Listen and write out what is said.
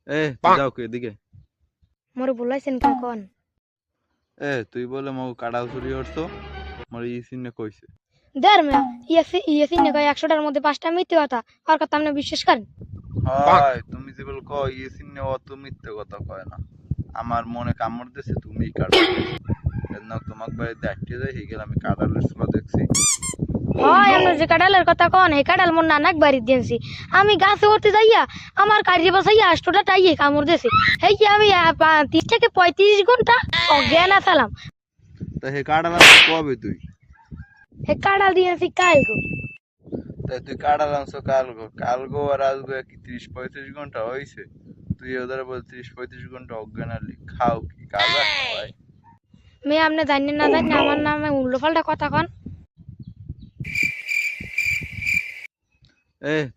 তুই যাও কে এদিকে। মোরে বলাইছেন কখন? তুই বলে মো কাড়াল চুরি করছো, মোর ই চিহ্নে কইছে। দেড় মিয়া ইয়ে সিনে কয় 100টার মধ্যে 5টা মিথ্যে কথা, আর কথা আপনি বিশ্বাস করেন? হয় তুমি যে বল কয় ই চিহ্নে অত মিথ্যে কথা কয় না। আমার মনে কামড় দিছে তুমি কাড়াল এন্ন তোমাক বাড়ি দেখতে যাই গেল, আমি কাড়ালের ছোলা দেখছি। হয় আমরা যে কাঁঠালের কথা কন হে কাঁঠাল মোর নানাক বাড়ি দিয়েছি। আমি গাছে উঠতে যাইয়া আমার কাঠি বসাইয়া 8টা টাইয়ে কামড় দিয়েছে। এই যে আমি 30 থেকে 35 ঘন্টা অজ্ঞান আছিলাম। তা হে কাড়াল আনছো কবে তুই? হে কাঁঠাল দিয়েছি কালগো। তাই তুই কাড়াল আনছো কালগো, কালগো আর আজগো কি 30-35 ঘন্টা হয়েছে? তুই ওদের বল 30-35 ঘন্টা অজ্ঞান আলি, খাও কি কাজা খাওয়াই? মেয়ে আপনি জানেন না জানেন আমার নামে উল্টো পাল্টা কথা কন।